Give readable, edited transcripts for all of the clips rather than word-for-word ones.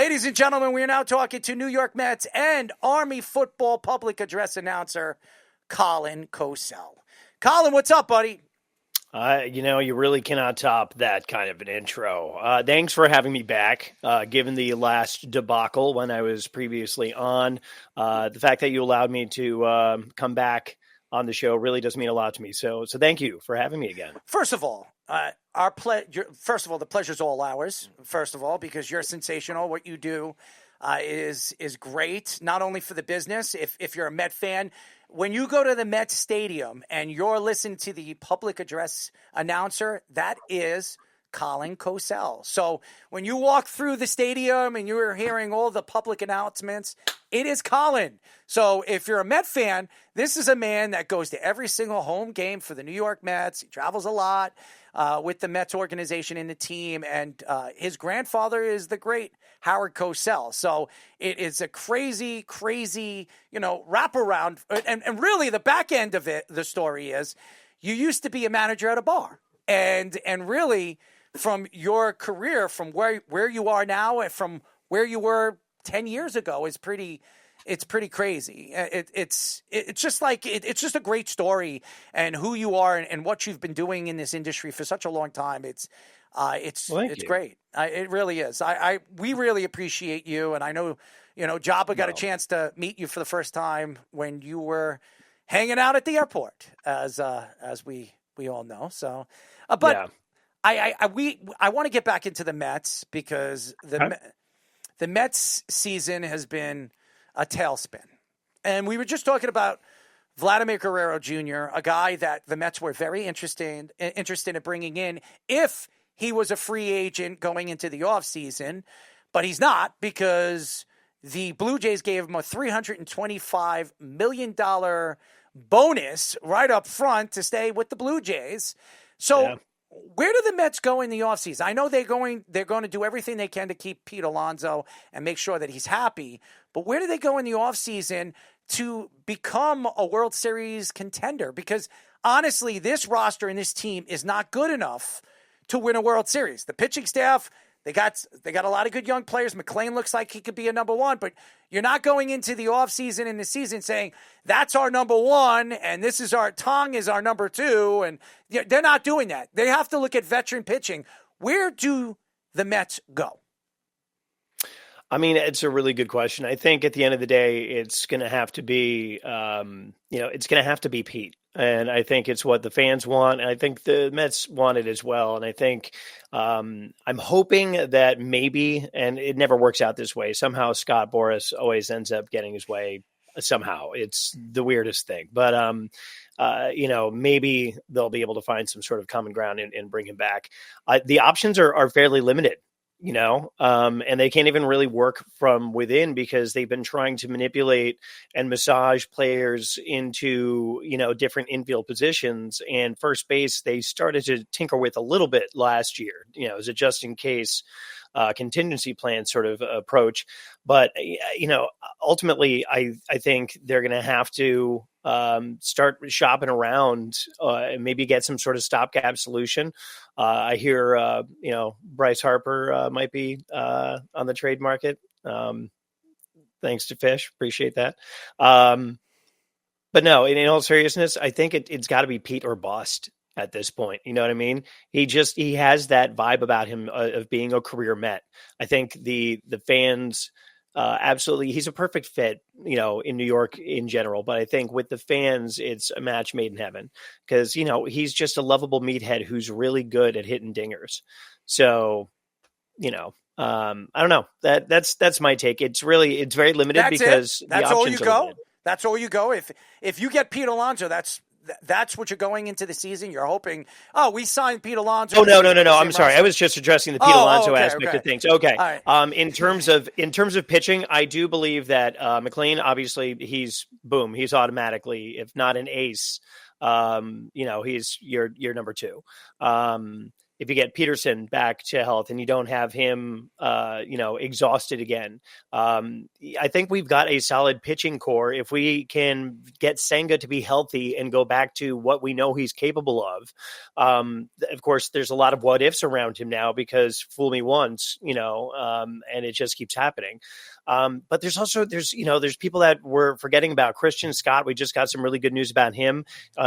Ladies and gentlemen, we are now talking to New York Mets and Army football public address announcer, Colin Cosell. Colin, what's up, buddy? You really cannot top that kind of an intro. Thanks for having me back. Given the last debacle when I was previously on, the fact that you allowed me to come back on the show really does mean a lot to me. So thank you for having me again. First of all, the pleasure's all ours. First of all, because you're sensational. What you do is great, not only for the business. If you're a Met fan, when you go to the Mets stadium and you're listening to the public address announcer, that is Colin Cosell. So when you walk through the stadium and you're hearing all the public announcements, it is Colin. So if you're a Met fan, this is a man that goes to every single home game for the New York Mets. He travels a lot with the Mets organization and the team, and his grandfather is the great Howard Cosell. So it is a crazy, wraparound. And really the back end of it, the story is you used to be a manager at a bar. And really from your career, from where you are now and from where you were 10 years ago it's pretty crazy. It's just a great story, and who you are and what you've been doing in this industry for such a long time. It's great. It really is. We really appreciate you. And I know, Joba got a chance to meet you for the first time when you were hanging out at the airport, as we all know. So, but yeah. I want to get back into the Mets because the Mets season has been a tailspin. And we were just talking about Vladimir Guerrero Jr., a guy that the Mets were very interested in bringing in if he was a free agent going into the offseason. But he's not, because the Blue Jays gave him a $325 million bonus right up front to stay with the Blue Jays. So yeah. Where do the Mets go in the offseason? I know they're going to do everything they can to keep Pete Alonso and make sure that he's happy. But where do they go in the offseason to become a World Series contender? Because honestly, this roster and this team is not good enough to win a World Series. The pitching staff, they got a lot of good young players. McClain looks like he could be a number one, but you're not going into the offseason and the season saying that's our number one and Tong is our number two. And they're not doing that. They have to look at veteran pitching. Where do the Mets go? I mean, it's a really good question. I think at the end of the day, it's going to have to be, it's going to have to be Pete. And I think it's what the fans want. And I think the Mets want it as well. And I think I'm hoping that maybe, and it never works out this way, somehow Scott Boras always ends up getting his way somehow. It's the weirdest thing. But, maybe they'll be able to find some sort of common ground and bring him back. The options are fairly limited. And they can't even really work from within because they've been trying to manipulate and massage players into, different infield positions. And first base, they started to tinker with a little bit last year, as a just in case contingency plan sort of approach. But, ultimately, I think they're going to have to start shopping around and maybe get some sort of stopgap solution. I hear, Bryce Harper might be on the trade market. Thanks to Fish. Appreciate that. But no, in all seriousness, I think it's got to be Pete or bust at this point. You know what I mean? He has that vibe about him of being a career Met. I think the fans absolutely, he's a perfect fit, in New York in general. But I think with the fans, it's a match made in heaven because, he's just a lovable meathead who's really good at hitting dingers. So, I don't know. That's my take. It's very limited because that's the all you options are go. limited. That's all you go. If you get Pete Alonso, that's what you're going into the season. You're hoping, we signed Pete Alonso. Oh, no. I'm sorry. I was just addressing the Pete Alonso aspect of things. Okay. Right. In terms of pitching, I do believe that McClain, obviously he's automatically, if not an ace, he's your number two. if you get Peterson back to health and you don't have him, exhausted again, I think we've got a solid pitching core. If we can get Senga to be healthy and go back to what we know he's capable of, of course, there's a lot of what ifs around him now because fool me once, and it just keeps happening. But there's people that we're forgetting about. Christian Scott, we just got some really good news about him.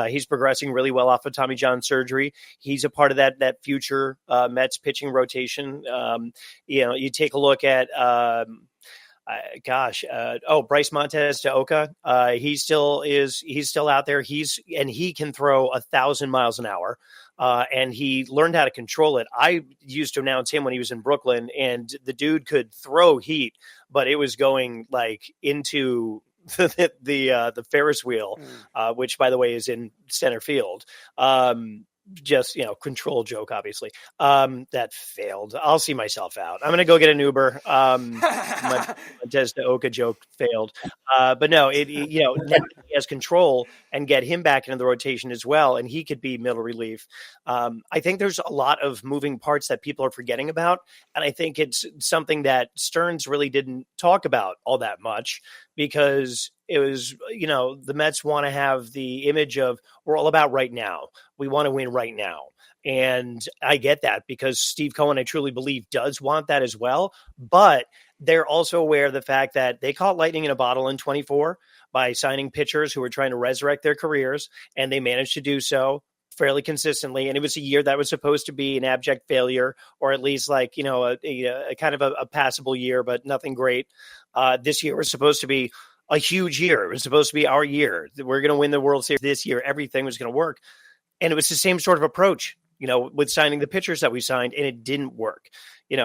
He's progressing really well off of Tommy John surgery. He's a part of that future Mets pitching rotation. You take a look at Bryce Montez de Oca. He's still out there. He can throw 1,000 miles an hour. And he learned how to control it. I used to announce him when he was in Brooklyn, and the dude could throw heat, but it was going like into the Ferris wheel, which by the way is in center field. Just, control joke, obviously. That failed. I'll see myself out. I'm going to go get an Uber. My Montez de Oca joke failed. But no, now he has control and get him back into the rotation as well. And he could be middle relief. I think there's a lot of moving parts that people are forgetting about. And I think it's something that Stearns really didn't talk about all that much because it was, the Mets want to have the image of we're all about right now. We want to win right now. And I get that because Steve Cohen, I truly believe, does want that as well. But they're also aware of the fact that they caught lightning in a bottle in 24 by signing pitchers who were trying to resurrect their careers. And they managed to do so fairly consistently. And it was a year that was supposed to be an abject failure, or at least like, a kind of a passable year, but nothing great. This year was supposed to be a huge year. It was supposed to be our year. We're going to win the World Series this year. Everything was going to work. And it was the same sort of approach, with signing the pitchers that we signed, and it didn't work.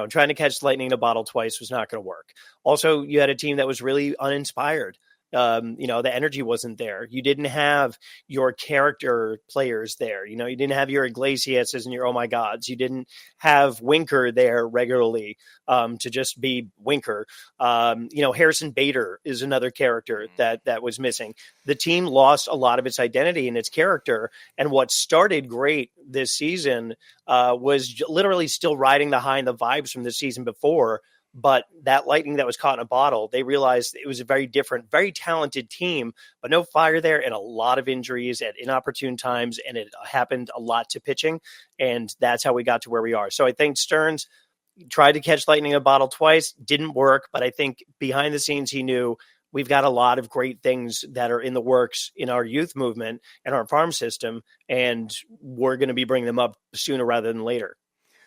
Trying to catch lightning in a bottle twice was not going to work. Also, you had a team that was really uninspired. The energy wasn't there. You didn't have your character players there. You didn't have your Iglesias and your oh my gods. You didn't have Winker there regularly to just be Winker. Harrison Bader is another character that was missing. The team lost a lot of its identity and its character. And what started great this season was literally still riding the high and the vibes from the season before. But that lightning that was caught in a bottle, they realized it was a very different, very talented team, but no fire there and a lot of injuries at inopportune times. And it happened a lot to pitching. And that's how we got to where we are. So I think Stearns tried to catch lightning in a bottle twice, didn't work. But I think behind the scenes, he knew we've got a lot of great things that are in the works in our youth movement and our farm system. And we're going to be bringing them up sooner rather than later.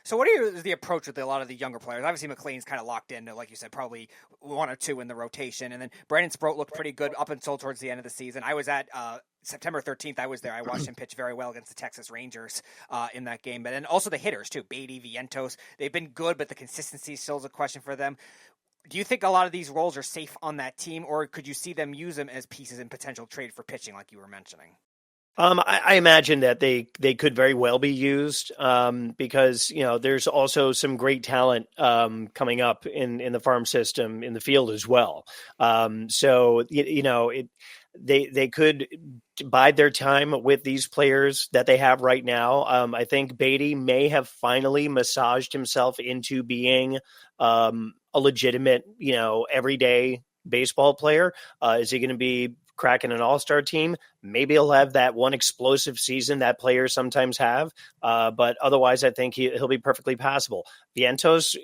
So what is the approach with a lot of the younger players? Obviously, McLean's kind of locked in, like you said, probably one or two in the rotation. And then Brandon Sproat looked pretty good up until towards the end of the season. I was at September 13th. I was there. I watched him pitch very well against the Texas Rangers in that game. But then also the hitters, too. Beatty, Vientos. They've been good, but the consistency still is a question for them. Do you think a lot of these roles are safe on that team, or could you see them use them as pieces in potential trade for pitching like you were mentioning? I imagine that they could very well be used because, there's also some great talent coming up in the farm system in the field as well. They could bide their time with these players that they have right now. I think Beatty may have finally massaged himself into being a legitimate, everyday baseball player. Is he going to be cracking an all-star team? Maybe he'll have that one explosive season that players sometimes have. But otherwise, I think he'll be perfectly passable. Vientos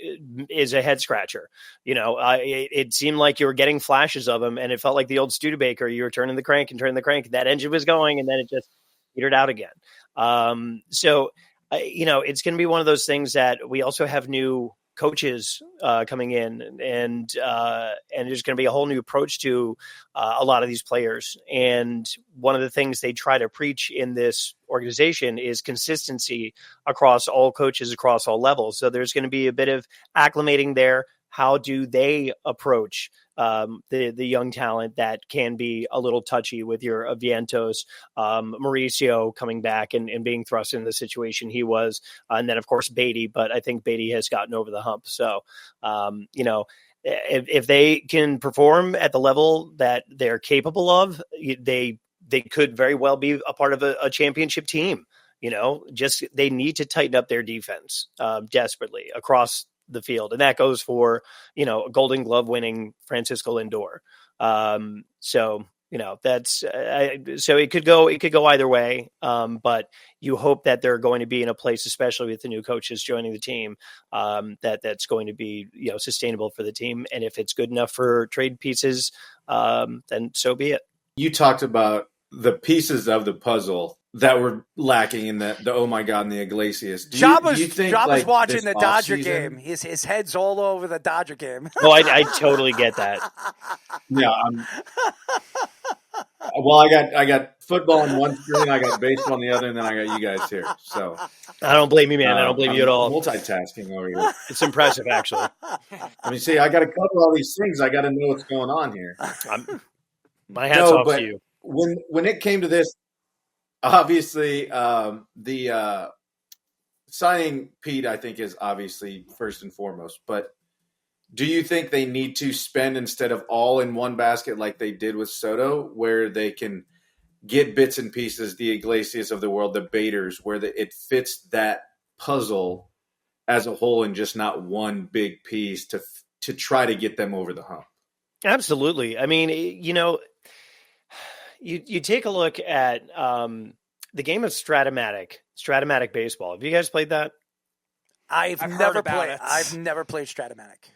is a head scratcher. It seemed like you were getting flashes of him and it felt like the old Studebaker. You were turning the crank. That engine was going and then it just petered out again. It's going to be one of those things that we also have new coaches coming in, and there's going to be a whole new approach to a lot of these players. And one of the things they try to preach in this organization is consistency across all coaches, across all levels. So there's going to be a bit of acclimating there. How do they approach the young talent that can be a little touchy with your Vientos, Mauricio coming back and being thrust in the situation he was, and then of course Beatty. But I think Beatty has gotten over the hump. So if they can perform at the level that they're capable of, they could very well be a part of a championship team. just they need to tighten up their defense desperately across the field. And that goes for, a Golden Glove winning Francisco Lindor. That's so it could go either way. But you hope that they're going to be in a place, especially with the new coaches joining the team, that's going to be, sustainable for the team. And if it's good enough for trade pieces, then so be it. You talked about the pieces of the puzzle that were lacking in the oh my God, and the Iglesias. Joba's watching the Dodger game. His head's all over the Dodger game. Oh, I totally get that. Yeah. Well, I got football on one screen, I got baseball on the other, and then I got you guys here. So I don't blame you, man. I don't blame you at all. Multitasking over here. It's impressive, actually. I mean, see, I got to cover all these things. I got to know what's going on here. My hat's off to you. When it came to this, obviously, the signing Pete, I think, is obviously first and foremost. But do you think they need to spend instead of all in one basket like they did with Soto, where they can get bits and pieces, the Iglesias of the world, the Baders, where it fits that puzzle as a whole and just not one big piece to try to get them over the hump? Absolutely. I mean, you take a look at the game of Stratomatic baseball. Have you guys played that? I've never played Stratomatic.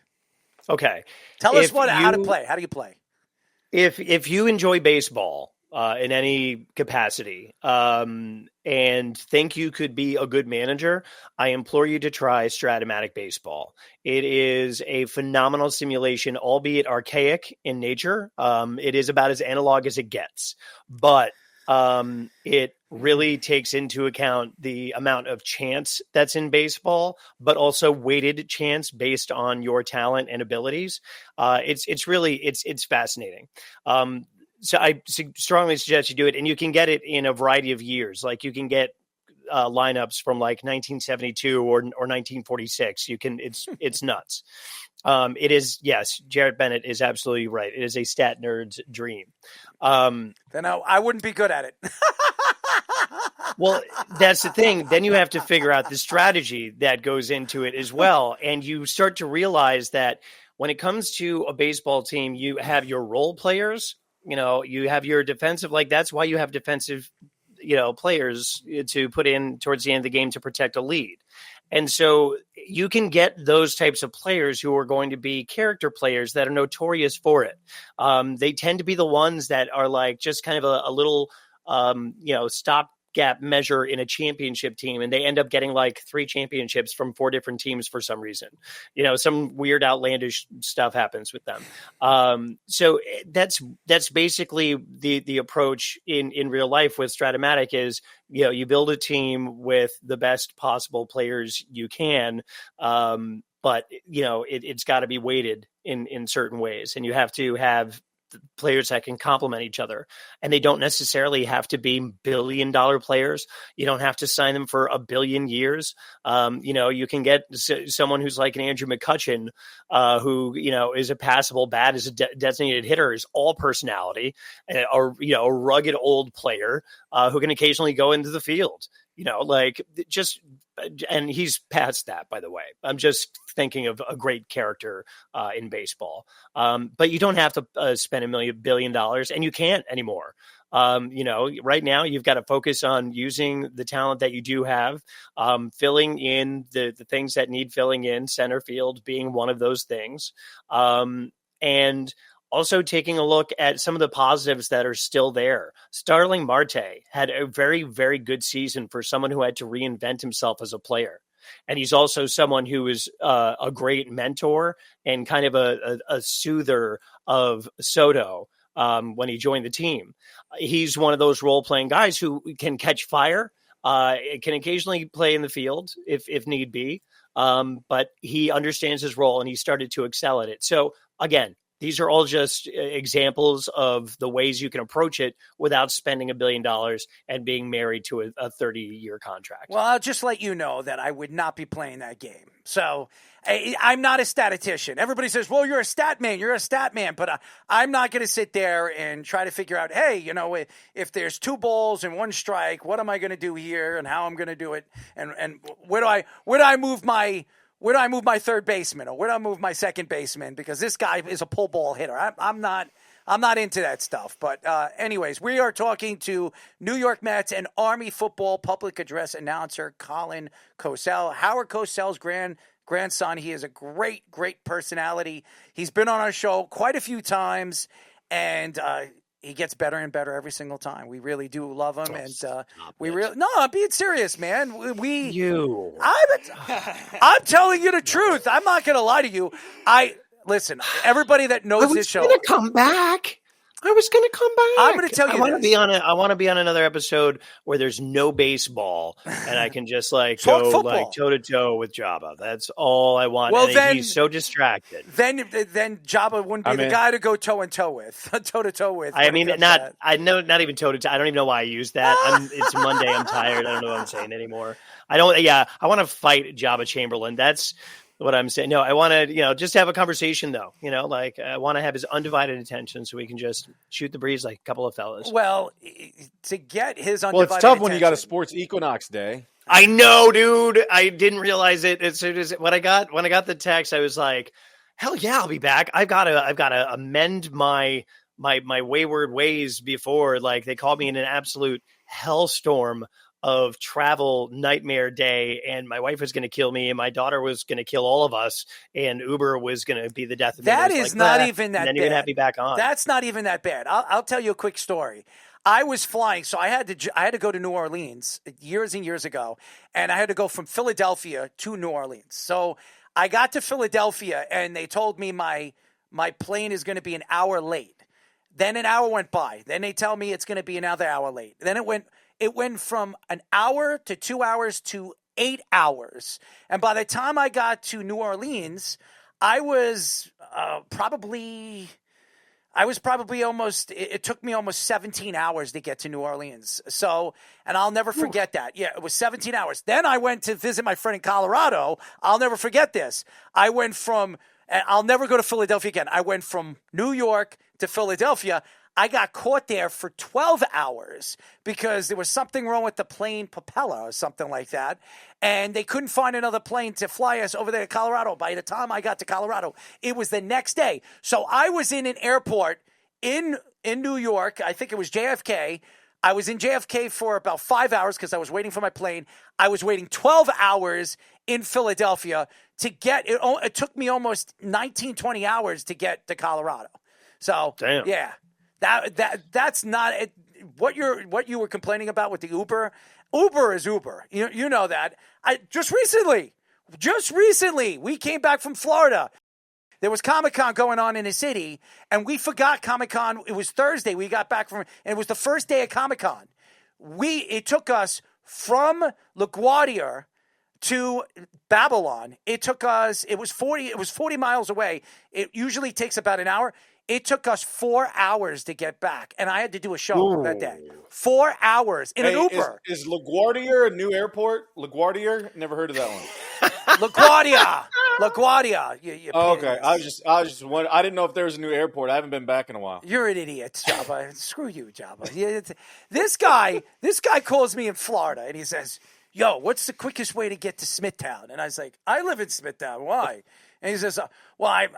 Okay. Tell us how to play. How do you play? If you enjoy baseball in any capacity and think you could be a good manager, I implore you to try Stratomatic baseball. It is a phenomenal simulation, albeit archaic in nature. It is about as analog as it gets, but it really takes into account the amount of chance that's in baseball, but also weighted chance based on your talent and abilities. It's fascinating. So I strongly suggest you do it, and you can get it in a variety of years. Like you can get lineups from like 1972 or 1946. It's nuts. It is, yes, Jarrett Bennett is absolutely right. It is a stat nerd's dream. Then I wouldn't be good at it. Well, that's the thing. Then you have to figure out the strategy that goes into it as well. And you start to realize that when it comes to a baseball team, you have your role players, you have your defensive, that's why you have defensive, players to put in towards the end of the game to protect a lead. And so you can get those types of players who are going to be character players that are notorious for it. They tend to be the ones that are just kind of a little, stopgap measure in a championship team. And they end up getting 3 championships from 4 different teams for some reason. Some weird outlandish stuff happens with them. So that's basically the approach in real life with Stratomatic is, you build a team with the best possible players you can. But it's got to be weighted in certain ways, and you have to have players that can complement each other, and they don't necessarily have to be billion-dollar players. You don't have to sign them for 1 billion years. You can get someone who's like an Andrew McCutchen, who is a passable bat, is a designated hitter, is all personality, a rugged old player who can occasionally go into the field. And he's past that, by the way. I'm just thinking of a great character in baseball. But you don't have to spend $1 billion, and you can't anymore. Right now you've got to focus on using the talent that you do have, filling in the things that need filling in, center field being one of those things. And also taking a look at some of the positives that are still there. Starling Marte had a very, very good season for someone who had to reinvent himself as a player. And he's also someone who is a great mentor and kind of a soother of Soto when he joined the team. He's one of those role-playing guys who can catch fire, can occasionally play in the field if need be, but he understands his role and he started to excel at it. So again, These are all just examples of the ways you can approach it without spending $1 billion and being married to a 30-year contract. Well, I'll just let you know that I would not be playing that game. So I'm not a statistician. Everybody says, well, you're a stat man. You're a stat man. But I'm not going to sit there and try to figure out, hey, if there's 2 balls and 1 strike, what am I going to do here and how I'm going to do it? And where do I move my third baseman, or where do I move my second baseman? Because this guy is a pull ball hitter. I'm not into that stuff. But anyways, we are talking to New York Mets and Army football public address announcer Colin Cosell, Howard Cosell's grandson. He is a great personality. He's been on our show quite a few times, and he gets better and better every single time. We really do love him, I'm being serious, man. I'm telling you the truth. I'm not going to lie to you. Listen. Everybody that knows this show, I was going to come back. I'm going to tell you. I want to be on another episode where there's no baseball, and I can just go toe to toe with Joba. That's all I want. Well, then he's so distracted. Then Joba wouldn't be the guy to go toe to toe with. I mean, not even toe to toe. I don't even know why I used that. It's Monday. I'm tired. I don't know what I'm saying anymore. I want to fight Joba Chamberlain. That's what I'm saying. No, I want to, just have a conversation though. I want to have his undivided attention so we can just shoot the breeze like a couple of fellas. Well, to get his undivided it's tough attention, when you got a sports equinox day. I know, dude. I didn't realize it as soon as when I got the text. I was like, hell yeah, I'll be back. I've got to amend my wayward ways before. They called me in an absolute hellstorm of travel nightmare day, and my wife was going to kill me, and my daughter was going to kill all of us, and Uber was going to be the death of me. That is not even that bad. And then you're going to have me back on. That's not even that bad. I'll tell you a quick story. I was flying, so I had to go to New Orleans years and years ago, and I had to go from Philadelphia to New Orleans. So I got to Philadelphia, and they told me my plane is going to be an hour late. Then an hour went by. Then they tell me it's going to be another hour late. Then it went from an hour to 2 hours to 8 hours. And by the time I got to New Orleans, I was probably almost, it took me almost 17 hours to get to New Orleans. So, and I'll never forget that. Yeah, it was 17 hours. Then I went to visit my friend in Colorado. I'll never forget this. I'll never go to Philadelphia again. I went from New York to Philadelphia. I got caught there for 12 hours because there was something wrong with the plane propeller or something like that. And they couldn't find another plane to fly us over there to Colorado. By the time I got to Colorado, it was the next day. So I was in an airport in New York. I think it was JFK. I was in JFK for about 5 hours because I was waiting for my plane. I was waiting 12 hours in Philadelphia to get it. It took me almost 19, 20 hours to get to Colorado. So, damn. Yeah. That's not it. What you were complaining about with the Uber. Uber is Uber. You know that. Just recently, we came back from Florida. There was Comic-Con going on in the city, and we forgot Comic-Con. It was Thursday. We got back and it was the first day of Comic-Con. It took us from LaGuardia to Babylon. It was 40 miles away. It usually takes about an hour. It took us 4 hours to get back, and I had to do a show that day. 4 hours in an Uber. Is LaGuardia a new airport? LaGuardia? Never heard of that one. LaGuardia. Okay. I just wondering. I didn't know if there was a new airport. I haven't been back in a while. You're an idiot, Joba. Screw you, Joba. This guy calls me in Florida, and he says, "Yo, what's the quickest way to get to Smithtown?" And I was like, "I live in Smithtown. Why?" And he says, "Well, I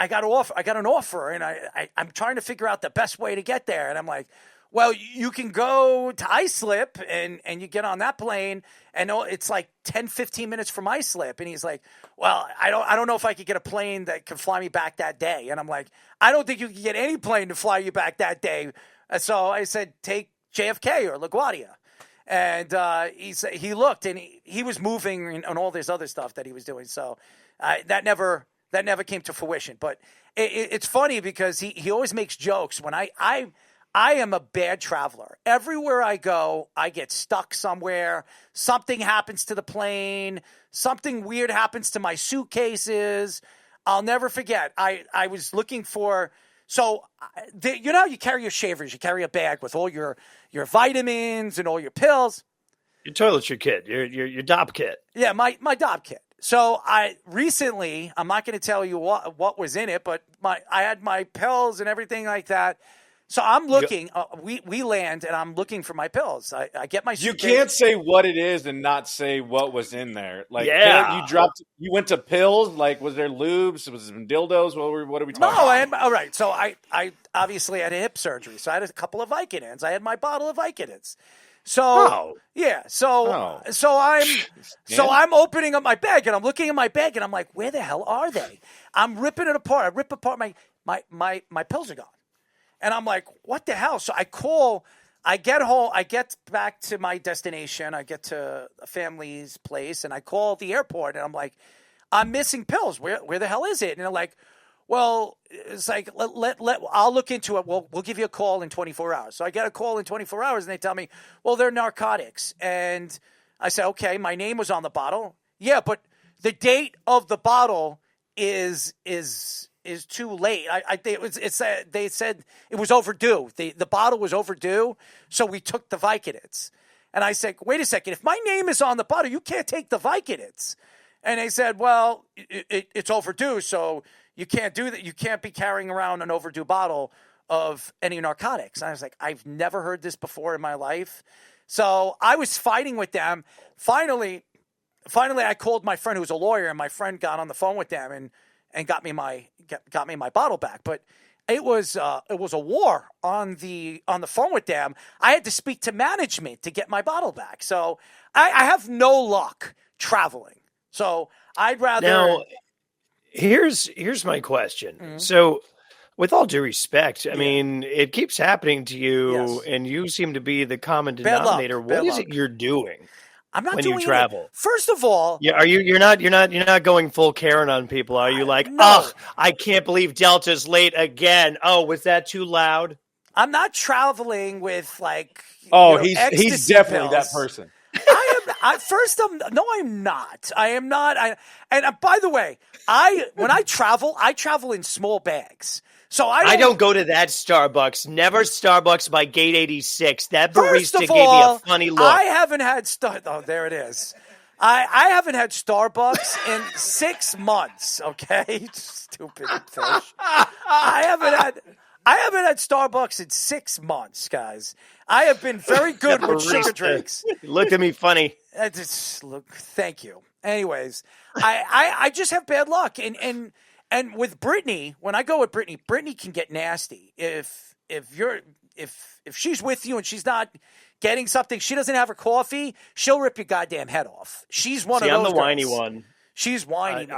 got an offer, and I'm trying to figure out the best way to get there." And I'm like, "Well, you can go to Islip, and you get on that plane, and it's like 10, 15 minutes from Islip." And he's like, "Well, I don't know if I could get a plane that can fly me back that day." And I'm like, "I don't think you can get any plane to fly you back that day." So I said, "Take JFK or LaGuardia." And he looked, and he was moving on all this other stuff that he was doing. So that never came to fruition. But it's funny because he always makes jokes. When I am a bad traveler. Everywhere I go, I get stuck somewhere. Something happens to the plane. Something weird happens to my suitcases. I'll never forget. I was looking for. So, you know, you carry your shavers, you carry a bag with all your vitamins and all your pills. Your toiletry kit, your DOP kit. Yeah, my DOP kit. So I recently, I'm not going to tell you what was in it, but I had my pills and everything like that. So I'm looking. We land, and I'm looking for my pills. I get my. You can't say what it is and not say what was in there. Like, yeah, you went to pills. Like, was there lubes? Was there dildos? What are we talking about? No, I had, all right. So I obviously had a hip surgery, so I had a couple of Vicodins. I had my bottle of Vicodins. So yeah, so I'm opening up my bag and I'm looking at my bag and I'm like, where the hell are they? I'm ripping it apart. I rip apart my pills are gone. And I'm like, what the hell? So I get home, I get back to my destination, I get to a family's place, and I call the airport, and I'm like, I'm missing pills. Where the hell is it? And they're like, well, it's like, I'll look into it. We'll give you a call in 24 hours. So I get a call in 24 hours, and they tell me, well, they're narcotics. And I say, okay, my name was on the bottle. Yeah, but the date of the bottle is too late. They said it was overdue. The bottle was overdue, so we took the Vicodins. And I said, wait a second, if my name is on the bottle, you can't take the Vicodins. And they said, well, it's overdue, so you can't do that. You can't be carrying around an overdue bottle of any narcotics. And I was like, I've never heard this before in my life. So I was fighting with them. Finally, I called my friend who's a lawyer, and my friend got on the phone with them and got me my bottle back. But it was a war on the phone with them. I had to speak to management to get my bottle back. So I have no luck traveling. So I'd rather. Now, here's my question. Mm-hmm. So, with all due respect, I mean, it keeps happening to you, and you seem to be the common denominator. What is it you're doing? I'm not when doing you travel. First of all, yeah, you're not going full Karen on people, are you? Like, no. I can't believe Delta's late again. Oh, was that too loud? I'm not traveling with like. He's definitely pills. that person. I'm not. I am not. And by the way, when I travel in small bags. So I don't go to that Starbucks. Never Starbucks by Gate 86. That barista gave me a funny look. I haven't had Oh, there it is. I haven't had Starbucks in 6 months. Okay, stupid fish. I haven't had Starbucks in 6 months, guys. I have been very good with sugar drinks. Look at me funny. Thank you. Anyways, I just have bad luck, and with Brittany, when I go with Brittany can get nasty. If she's with you and she's not getting something, she doesn't have her coffee, she'll rip your goddamn head off. She's one of those. I'm the girls. whiny one. She's whiny.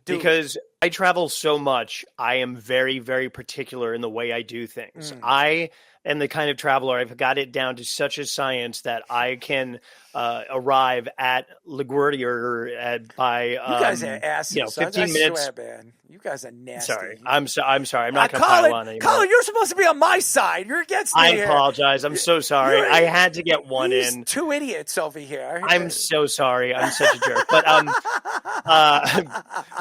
Because I travel so much, I am very, very particular in the way I do things. I am the kind of traveler, I've got it down to such a science that I can arrive at LaGuardia by you guys are asses. 15 minutes. I swear, man. You guys are nasty. Sorry. I'm sorry. I'm not going to pile on anymore. Colin, you're supposed to be on my side. You're against me. I apologize. I'm so sorry. I had to get one in. Two idiots over here. I'm so sorry. I'm such a jerk.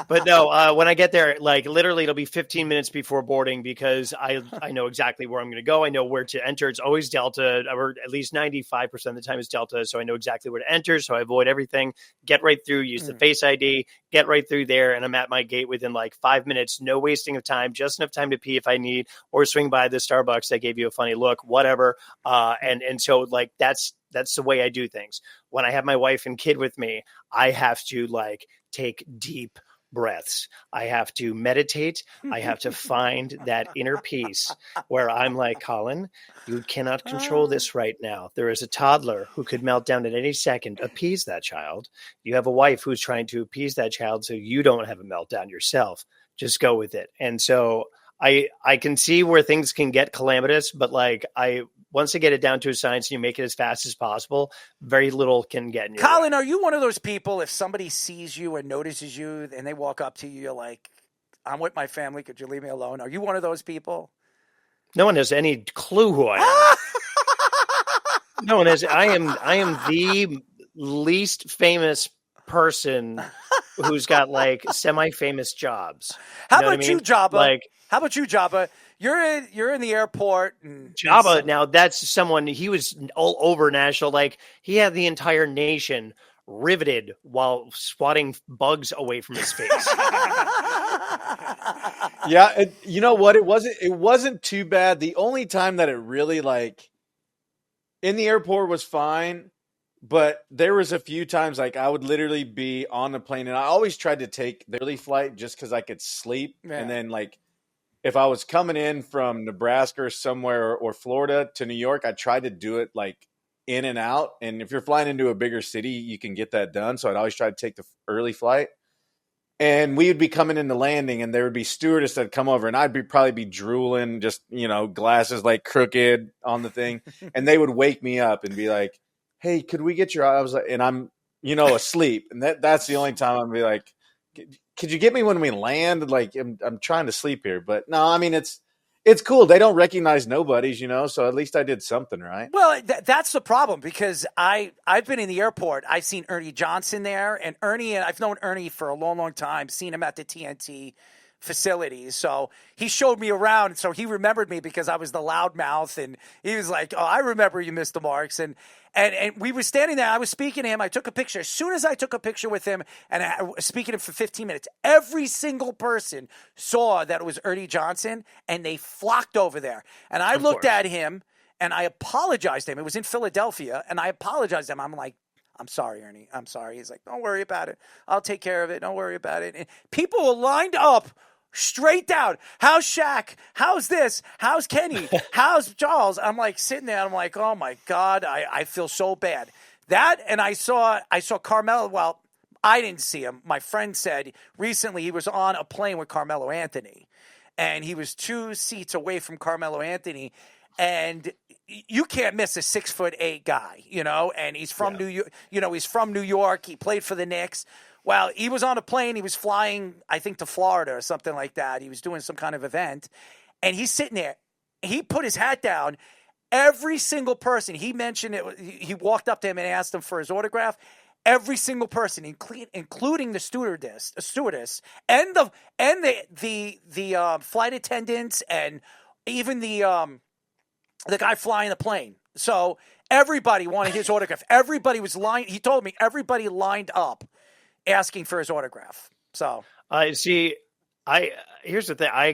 But no, when I get there, like literally it'll be 15 minutes before boarding because I know exactly where I'm going to go. I know where to enter. It's always Delta, or at least 95% of the time it's Delta. So I know exactly where to enter. So I avoid everything, get right through, use the Face ID, get right through there. And I'm at my gate within like 5 minutes, no wasting of time, just enough time to pee if I need, or swing by the Starbucks that gave you a funny look, whatever. And so like, that's the way I do things. When I have my wife and kid with me, I have to like take deep breaths. I have to meditate. I have to find that inner peace where I'm like, Colin, you cannot control this right now. There is a toddler who could melt down at any second. Appease that child. You have a wife who's trying to appease that child so you don't have a meltdown yourself. Just go with it. And so I can see where things can get calamitous, but like once I get it down to a science and you make it as fast as possible, very little can get in your Colin, way. are you one of those people, if somebody sees you and notices you and they walk up to you, you're like, I'm with my family, could you leave me alone? Are you one of those people? No one has any clue who I am. No one has. I am the least famous person who's got like semi-famous jobs. How know what about I mean? you, Joba? Like How about you, Joba? You're in the airport. And Joba, now that's someone, he was all over national. Like he had the entire nation riveted while swatting bugs away from his face. Yeah, you know what? It wasn't too bad. The only time that it really like in the airport was fine, but there was a few times like I would literally be on the plane, and I always tried to take the early flight just because I could sleep. Yeah. And then like if I was coming in from Nebraska or somewhere or Florida to New York, I tried to do it like in and out. And if you're flying into a bigger city, you can get that done. So I'd always try to take the early flight. And we would be coming into landing, and there would be stewardess that'd come over, and I'd probably be drooling, just, glasses like crooked on the thing. And they would wake me up and be like, "Hey, could we get your?" I was like, and I'm, asleep. And that's the only time I'd be like, "Could you get me when we land?" Like I'm trying to sleep here, but no, I mean it's cool. They don't recognize nobodies, so at least I did something right. Well, that's the problem, because I've been in the airport. I've seen Ernie Johnson there, and I've known Ernie for a long, long time, seen him at the TNT facilities. So he showed me around, so he remembered me because I was the loudmouth, and he was like, "Oh, I remember you, Mr. Marks." And we were standing there. I was speaking to him. I took a picture. As soon as I took a picture with him and I was speaking to him for 15 minutes, every single person saw that it was Ernie Johnson, and they flocked over there. And I looked at him, and I apologized to him. It was in Philadelphia, and I apologized to him. I'm like, "I'm sorry, Ernie. I'm sorry." He's like, "Don't worry about it. I'll take care of it. Don't worry about it." And people were lined up straight down. "How's Shaq? How's this? How's Kenny? How's Charles?" I'm like sitting there. I'm like, "Oh my God, I feel so bad." That, and I saw Carmelo. Well, I didn't see him. My friend said recently he was on a plane with Carmelo Anthony, and he was 2 seats away from Carmelo Anthony. And you can't miss a 6'8" guy, and he's from New York. He's from New York. He played for the Knicks. Well, he was on a plane. He was flying, I think, to Florida or something like that. He was doing some kind of event, and he's sitting there. He put his hat down. Every single person, he mentioned it. He walked up to him and asked him for his autograph. Every single person, including the stewardess, and the flight attendants, and even the guy flying the plane. So everybody wanted his autograph. Everybody was lined. He told me everybody lined up asking for his autograph. So see, here's the thing. I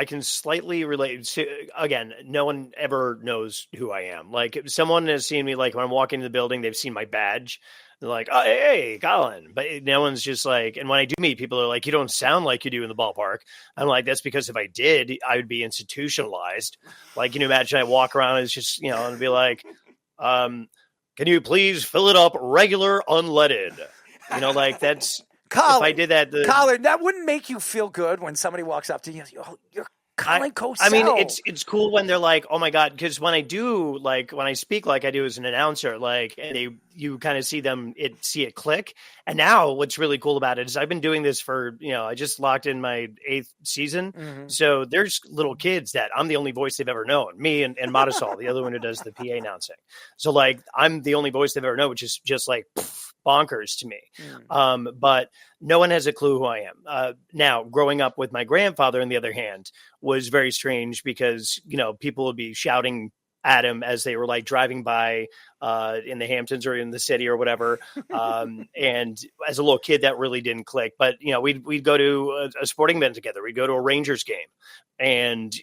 can slightly relate to, again, no one ever knows who I am. Like if someone has seen me, like when I'm walking in the building, they've seen my badge. They're like, "Oh, hey, Colin." But no one's just like, and when I do meet people, they're like, "You don't sound like you do in the ballpark." I'm like, that's because if I did, I would be institutionalized. Like, imagine I walk around and it's just, and be like, "Can you please fill it up regular unleaded?" Like that's, Colin, if I did that, Colin, that wouldn't make you feel good when somebody walks up to you. "Oh, you're Colin Cosell." I mean, it's cool when they're like, "Oh my God," because when I do, like when I speak like I do as an announcer, like, and you kind of see see it click. And now what's really cool about it is I've been doing this for, I just locked in my 8th season. Mm-hmm. So there's little kids that I'm the only voice they've ever known, me and Marisol, the other one who does the PA announcing. So like, I'm the only voice they've ever known, which is just like bonkers to me. But no one has a clue who I am. Now, growing up with my grandfather, on the other hand, was very strange because, people would be shouting at him as they were like driving by in the Hamptons or in the city or whatever. And as a little kid, that really didn't click. But, we'd go to a sporting event together. We'd go to a Rangers game. And,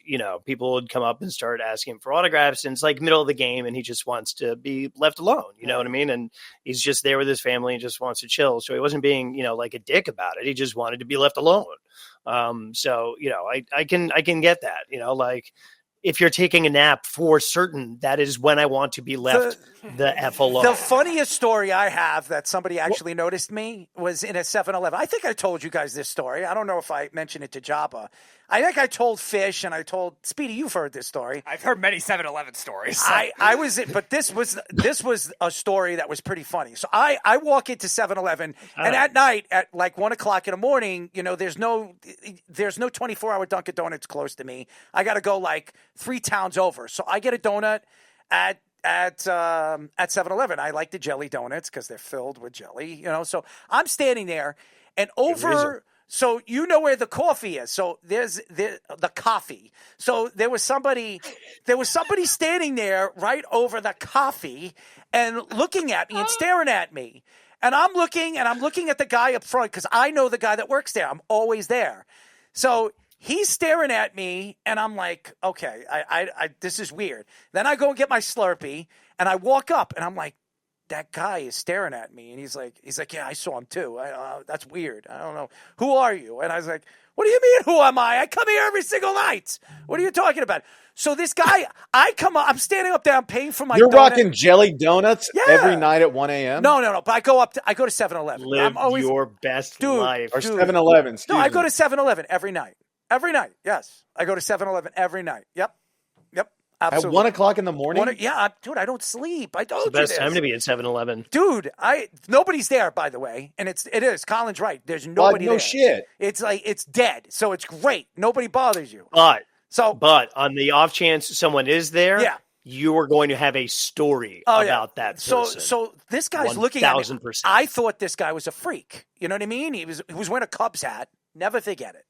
people would come up and start asking him for autographs. And it's like middle of the game and he just wants to be left alone. You know what I mean? And he's just there with his family and just wants to chill. So he wasn't being, like a dick about it. He just wanted to be left alone. So, I can get that, like, if you're taking a nap, for certain, that is when I want to be left the F alone. The funniest story I have that somebody actually noticed me was in a 7-Eleven. I think I told you guys this story. I don't know if I mentioned it to Joba. I think I told Fish and I told Speedy. You've heard this story. I've heard many 7-Eleven stories. But this was a story that was pretty funny. So I walk into 7-Eleven and at night at like 1:00 in the morning, there's no 24-hour Dunkin' Donuts close to me. I got to go like 3 towns over. So I get a donut at at 7-Eleven. I like the jelly donuts because they're filled with jelly, you know. So I'm standing there, and over. So you know where the coffee is. So there's the coffee. So there was somebody standing there right over the coffee and looking at me and staring at me. And I'm looking at the guy up front because I know the guy that works there. I'm always there. So he's staring at me, and I'm like, okay, I this is weird. Then I go and get my Slurpee, and I walk up, and I'm like, that guy is staring at me. And he's like, yeah, I saw him too. That's weird. I don't know. Who are you? And I was like, what do you mean, who am I? I come here every single night. What are you talking about? So this guy, I'm standing up there, I'm paying for my You're donut. rocking jelly donuts every night at 1 a.m.? No. But I go to 7-Eleven. Live I'm always, your best life. Or 7-Eleven, No, I go to 7-Eleven every night. Every night, yes. I go to 7-Eleven every night. Yep. Absolutely. At 1 o'clock in the morning? Dude, I don't sleep. I told It's the you best this. time to be at 7-Eleven. Dude, nobody's there, by the way, and it is. Colin's right. There's nobody no there. shit. It's like it's dead, so it's great. Nobody bothers you. But So, on the off chance someone is there, yeah, you are going to have a story about that person. So this guy's looking at me. 1,000%. I thought this guy was a freak. You know what I mean? He was wearing a Cubs hat. Never forget it.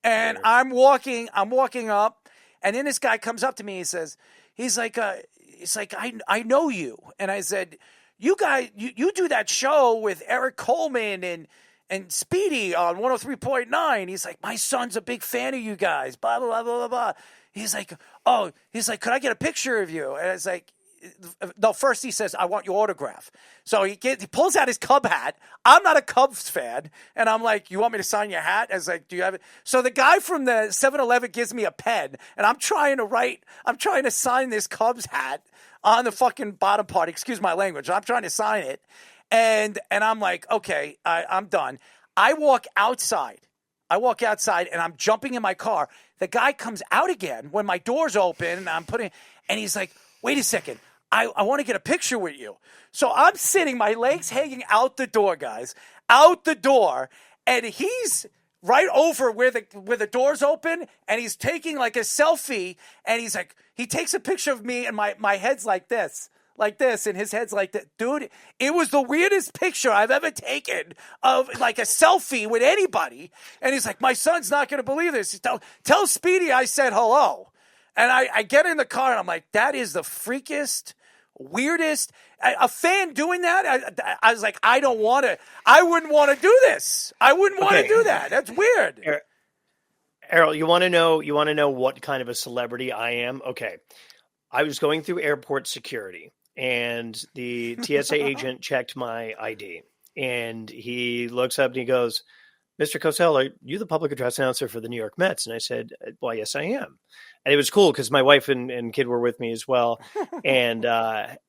And I'm walking up, and then this guy comes up to me. He's like, I know you. And I said, you guys, you do that show with Eric Coleman and Speedy on 103.9. He's like, my son's a big fan of you guys, blah, blah, blah, blah, blah. He's like, could I get a picture of you? And I was like, no, first he says, I want your autograph. So he pulls out his Cub hat. I'm not a Cubs fan. And I'm like, you want me to sign your hat? I was like, do you have it? So the guy from the 7-Eleven gives me a pen, and I'm trying to sign this Cubs hat on the fucking bottom part. Excuse my language. I'm trying to sign it. And I'm like, okay, I'm done. I walk outside, and I'm jumping in my car. The guy comes out again when my door's open, and he's like, wait a second. I want to get a picture with you. So I'm sitting, my legs hanging out the door, guys, out the door, and he's right over where the door's open, and he's taking like a selfie, and he's like, he takes a picture of me, and my head's like this, and his head's like that. Dude, it was the weirdest picture I've ever taken of like a selfie with anybody. And he's like, my son's not going to believe this. Tell Speedy I said hello. And I get in the car, and I'm like, that is the freakiest, weirdest. A fan doing that? I was like, I wouldn't want to do this. I wouldn't want to do that. That's weird. Errol, you want to know what kind of a celebrity I am? Okay. I was going through airport security, and the TSA agent checked my ID, and he looks up and he goes, Mr. Cosell, are you the public address announcer for the New York Mets? And I said, well, yes, I am. And it was cool because my wife and kid were with me as well. And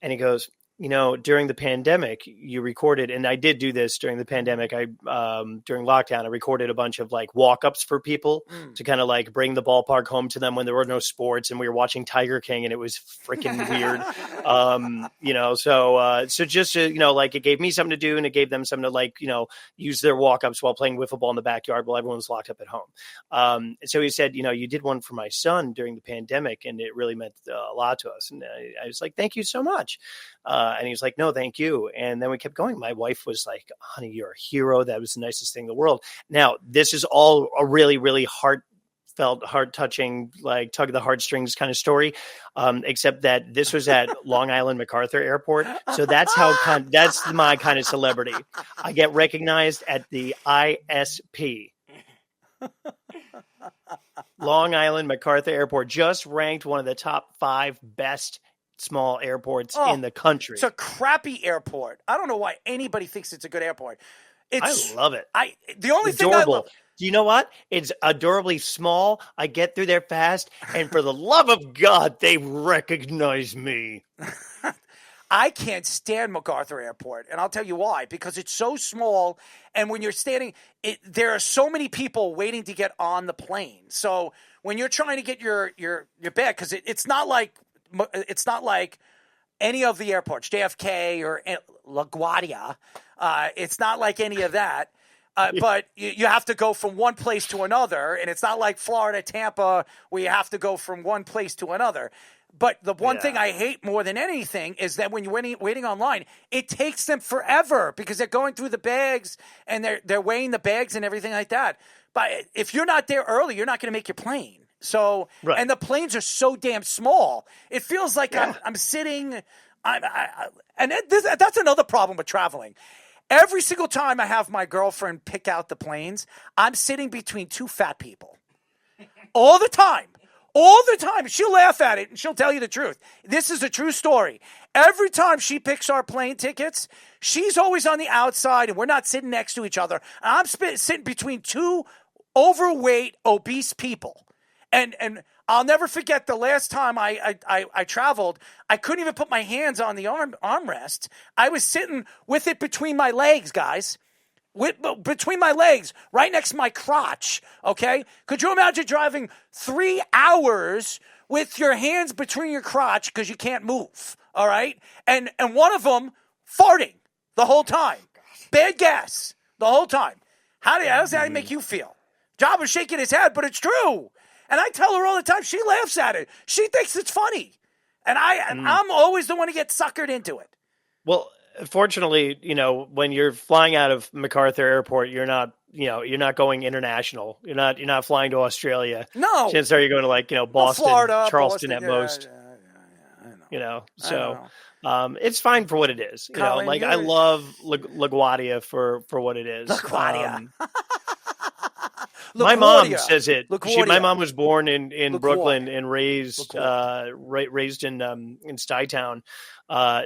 he goes, during the pandemic, you recorded, and I did do this during the pandemic. During lockdown, I recorded a bunch of like walk-ups for people to kind of like bring the ballpark home to them when there were no sports, and we were watching Tiger King, and it was freaking weird. So just like it gave me something to do, and it gave them something to like use their walk-ups while playing wiffle ball in the backyard while everyone was locked up at home. So he said, you did one for my son during the pandemic, and it really meant a lot to us. And I was like, thank you so much. And he was like, no, thank you. And then we kept going. My wife was like, honey, you're a hero. That was the nicest thing in the world. Now, this is all a really, really heartfelt, heart-touching, like tug of the heartstrings kind of story, except that this was at Long Island MacArthur Airport. So that's my kind of celebrity. I get recognized at the ISP. Long Island MacArthur Airport, just ranked one of the top 5 best small airports in the country. It's a crappy airport. I don't know why anybody thinks it's a good airport. I love it. The only it's thing adorable. I love. Do you know what? It's adorably small. I get through there fast, and for the love of God, they recognize me. I can't stand MacArthur Airport, and I'll tell you why. Because it's so small, and when you're standing, there are so many people waiting to get on the plane. So when you're trying to get your bag, because it's not like any of the airports, JFK or LaGuardia. It's not like any of that. But you have to go from one place to another, and it's not like Florida, Tampa, where you have to go from one place to another. But the one thing I hate more than anything is that when you're waiting online, it takes them forever because they're going through the bags and they're weighing the bags and everything like that. But if you're not there early, you're not going to make your plane. So, and the planes are so damn small. It feels like I'm sitting. That's another problem with traveling. Every single time I have my girlfriend pick out the planes, I'm sitting between two fat people. All the time. All the time. She'll laugh at it and she'll tell you the truth. This is a true story. Every time she picks our plane tickets, she's always on the outside and we're not sitting next to each other. I'm sitting between two overweight, obese people. And I'll never forget the last time I traveled, I couldn't even put my hands on the armrest. I was sitting with it between my legs, guys. Between my legs, right next to my crotch, okay? Could you imagine driving 3 hours with your hands between your crotch because you can't move, all right? And one of them farting the whole time. Bad gas the whole time. How does that make you feel? Job was shaking his head, but it's true. And I tell her all the time, she laughs at it. She thinks it's funny. And I'm always the one who gets suckered into it. Well, fortunately, when you're flying out of MacArthur Airport, you're not going international. You're not flying to Australia. No. Chances are you're going to Boston, Florida, Charleston Boston, at most. I know. So it's fine for what it is. Colin, I love LaGuardia for what it is. LaGuardia. My mom says it. My mom was born in LaGuardia. Brooklyn and raised in Stuytown.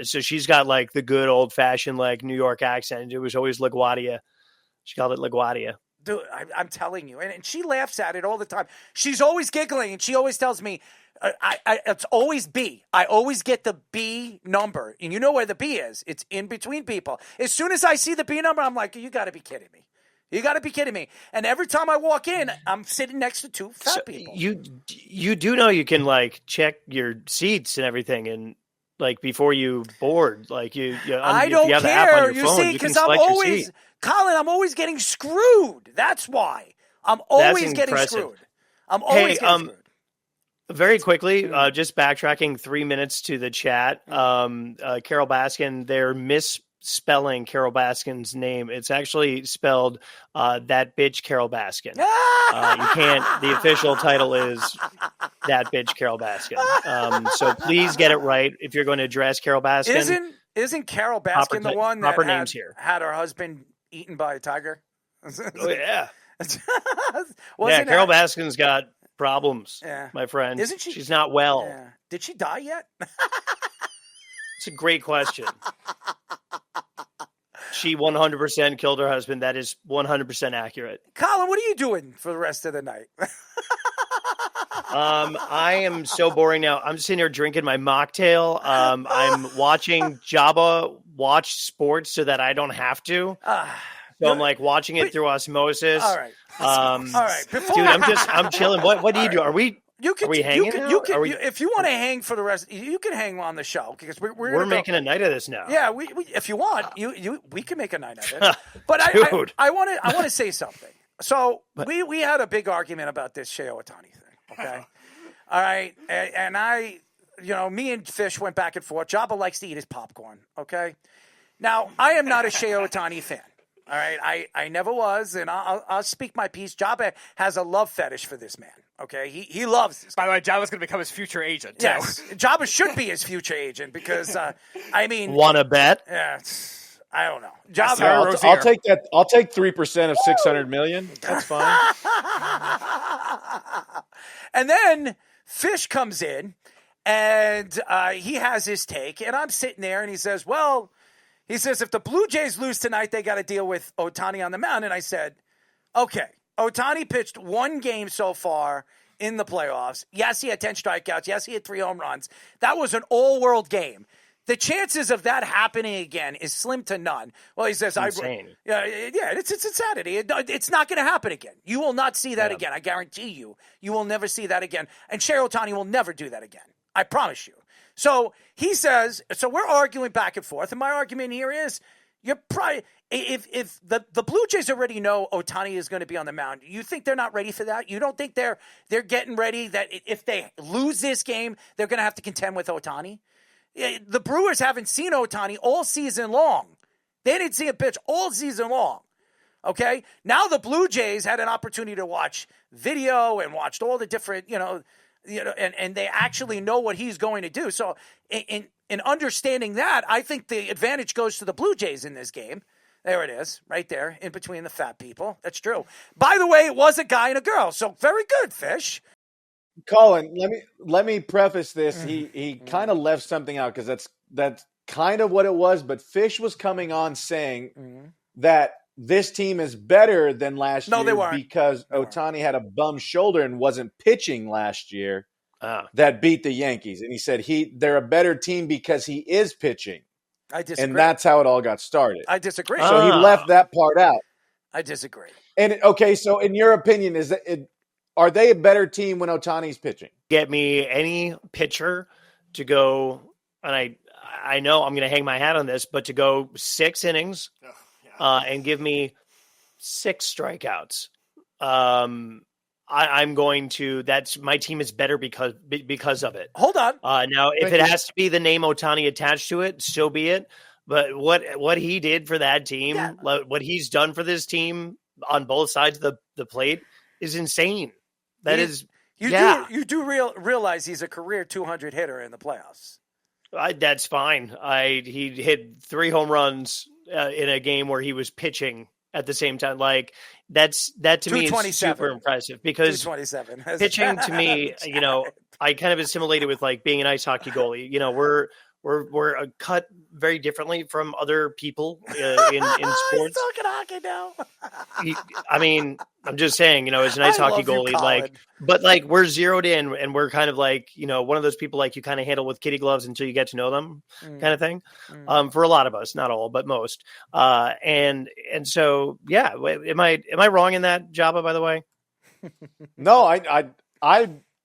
So she's got the good old fashioned New York accent. It was always LaGuardia. She called it LaGuardia. Dude, I'm telling you, and she laughs at it all the time. She's always giggling, and she always tells me, it's always B. I always get the B number, and you know where the B is. It's in between people. As soon as I see the B number, I'm like, you got to be kidding me. You got to be kidding me. And every time I walk in, I'm sitting next to two fat people. You do know you can check your seats and everything and before you board, I don't care. You see, because Colin, I'm always getting screwed. That's why. I'm always getting screwed. I'm always getting screwed. Very quickly, just backtracking 3 minutes to the chat. Carol Baskin, they're misspelling Carol Baskin's name. It's actually spelled that bitch Carol Baskin. You can't. The official title is that bitch Carol Baskin. So please get it right if you're going to address Carol Baskin. Isn't Carol Baskin the one that had her husband eaten by a tiger? Oh yeah. Carol Baskin's got problems, my friend. Isn't she? She's not well. Yeah. Did she die yet? It's a great question. She 100% killed her husband. That is 100% accurate. Colin, what are you doing for the rest of the night? I am so boring now. I'm sitting here drinking my mocktail. I'm watching Joba watch sports so that I don't have to. So I'm watching it through osmosis. All right. All right. Dude, I'm chilling. What do you do? Are we hanging out? If you want to hang for the rest, you can hang on the show because we're making a night of this now. Yeah, we if you want, we can make a night of it. But I want to say something. So we had a big argument about this Shea Ohtani thing. Okay, all right, and me and Fish went back and forth. Joba likes to eat his popcorn. Okay, now I am not a Shea Ohtani fan. All right, I never was, and I'll speak my piece. Joba has a love fetish for this man. Okay, he loves this. By the way, Joba's going to become his future agent, too. Yes, Joba should be his future agent because, Want to bet? Yeah, I don't know. Joba, I'll take that. I'll take 3% of $600 million. That's fine. And then Fish comes in, and he has his take, and I'm sitting there, and he says, if the Blue Jays lose tonight, they got to deal with Ohtani on the mound. And I said, okay. Ohtani pitched one game so far in the playoffs. Yes, he had 10 strikeouts. Yes, he had 3 home runs. That was an all-world game. The chances of that happening again is slim to none. Well, he says, insane. It's insanity. It's not going to happen again. You will not see that again. I guarantee you. You will never see that again. And Shea Ohtani will never do that again. I promise you. So he says, so we're arguing back and forth. And my argument here is, if the Blue Jays already know Ohtani is going to be on the mound, you think they're not ready for that? You don't think they're getting ready that if they lose this game, they're going to have to contend with Ohtani? The Brewers haven't seen Ohtani all season long. They didn't see a pitch all season long. Okay? Now the Blue Jays had an opportunity to watch video and watched all the different, and they actually know what he's going to do. So in understanding that, I think the advantage goes to the Blue Jays in this game. There it is, right there, in between the fat people. That's true. By the way, it was a guy and a girl, so very good, Fish. Colin, let me preface this. He kind of left something out because that's kind of what it was. But Fish was coming on saying that this team is better than last year they weren't. because Ohtani had a bum shoulder and wasn't pitching last year. That beat the Yankees, and he said they're a better team because he is pitching. I disagree. And that's how it all got started. I disagree. So he left that part out. I disagree. And okay, so in your opinion, are they a better team when Ohtani's pitching? Get me any pitcher to go, and I know I'm going to hang my hat on this, but to go 6 innings and give me 6 strikeouts. I'm going to. That's my team is better because of it. Hold on. Now, if it has to be the name Ohtani attached to it, so be it. But what he did for that team, what he's done for this team on both sides of the plate is insane. You do realize he's a career 200 hitter in the playoffs. That's fine. He hit 3 home runs in a game where he was pitching at the same time. Like that to me is super impressive because pitching to me, I kind of assimilate it with like being an ice hockey goalie. We're cut very differently from other people in sports. He's talking hockey now. I mean, I'm just saying, as an ice hockey goalie, but we're zeroed in and we're kind of like, one of those people like you kind of handle with kitty gloves until you get to know them kind of thing. For a lot of us, not all, but most. And so, yeah, am I wrong in that, Joba, by the way? No,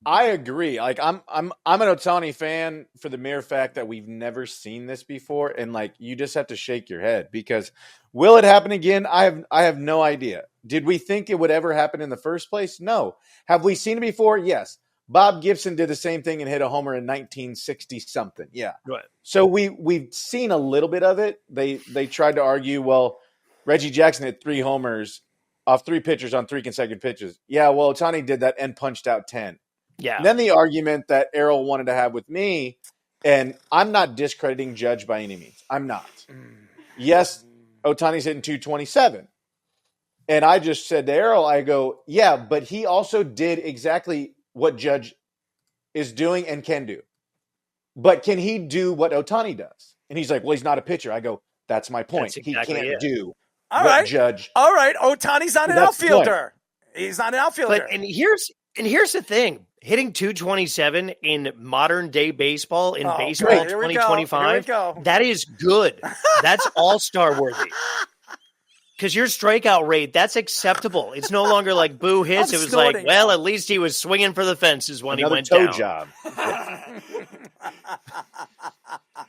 I agree. Like I'm an Ohtani fan for the mere fact that we've never seen this before, and you just have to shake your head because will it happen again? I have no idea. Did we think it would ever happen in the first place? No. Have we seen it before? Yes. Bob Gibson did the same thing and hit a homer in 1960 something. Yeah. Right. So we've seen a little bit of it. They tried to argue, well, Reggie Jackson hit 3 homers off 3 pitchers on 3 consecutive pitches. Yeah. Well, Ohtani did that and punched out 10. Yeah. And then the argument that Errol wanted to have with me, and I'm not discrediting Judge by any means. I'm not. Yes, Ohtani's hitting 227. And I just said to Errol, I go, yeah, but he also did exactly what Judge is doing and can do. But can he do what Ohtani does? And he's like, well, he's not a pitcher. I go, that's my point. That's exactly he can't do all what right. Judge. All right, Ohtani's not an outfielder. He's not an outfielder. But, and here's the thing. Hitting 227 in modern day baseball, in baseball 2025, that is good. That's all-star worthy. Because your strikeout rate, that's acceptable. It's no longer like boo hits. It was like, well, at least he was swinging for the fences when he went down. Job.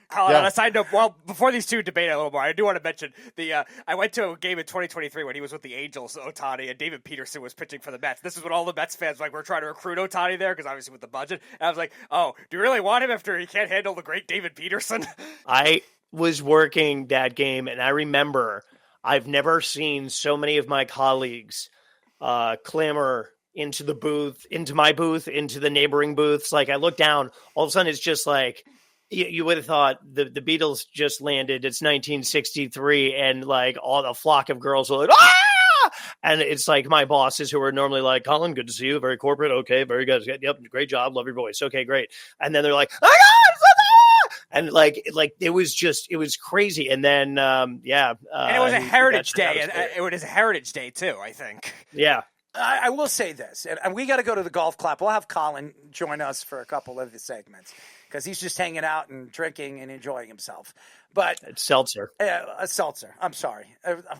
Colin, on a side note, well, before these two debate a little more, I do want to mention I went to a game in 2023 when he was with the Angels, Ohtani, and David Peterson was pitching for the Mets. This is when all the Mets fans were trying to recruit Ohtani there, because obviously with the budget. And I was like, oh, do you really want him after he can't handle the great David Peterson? I was working that game, and I remember I've never seen so many of my colleagues clamor into the booth, into my booth, into the neighboring booths. Like I look down, all of a sudden it's just like, you would have thought the Beatles just landed. It's 1963, and all the flock of girls were like, ah! And it's like my bosses who are normally like, Colin, good to see you. Very corporate. Okay, very good. Yep, great job. Love your voice. Okay, great. And then they're like, oh my God! And it was crazy. And then, and it was a Heritage Day. And it was a Heritage Day too, I think. Yeah. I will say this, and we got to go to the golf clap. We'll have Colin join us for a couple of the segments because he's just hanging out and drinking and enjoying himself. But it's seltzer. A seltzer. I'm sorry.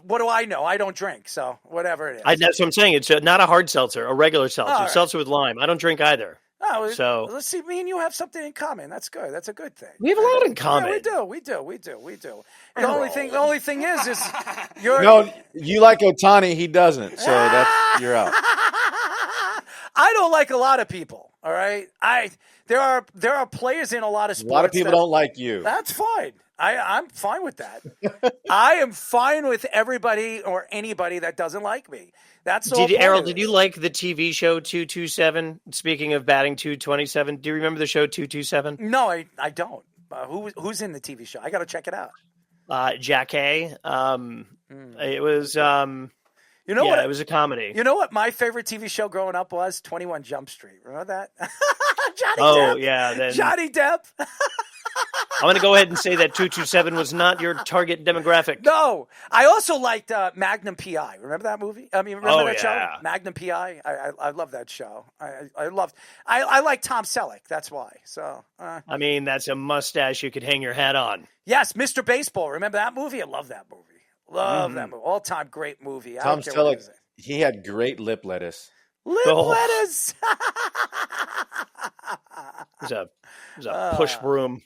What do I know? I don't drink, so whatever it is. That's what I'm saying. It's not a hard seltzer, a regular seltzer. Right. Seltzer with lime. I don't drink either. Oh, So let's see. Me and you have something in common. That's good. That's a good thing. we have a lot in common. Yeah, we do. The only thing is you're. No, you like Otani, he doesn't. So you're out. I don't like a lot of people. All right, there are players in a lot of sports. A lot of people don't like you. That's fine. I'm fine with that. I am fine with everybody or anybody that doesn't like me. That's all. Errol, did you like the TV show 227? Speaking of batting 227, do you remember the show 227? No, I don't. Who's in the TV show? I got to check it out. Jack Hay. It was. You know what? It was a comedy. You know what my favorite TV show growing up was? 21 Jump Street. Remember that? Johnny Depp. Yeah. Then Johnny Depp. I'm going to go ahead and say that 227 was not your target demographic. No. I also liked Magnum P.I. Remember that movie? I mean, remember that show? Magnum P.I.? I love that show. I like Tom Selleck. That's why. So. I mean, that's a mustache you could hang your hat on. Yes, Mr. Baseball. Remember that movie? I love that movie. Love that movie. All-time great movie. Tom Selleck, he had great lip lettuce. Lettuce. It was a push broom.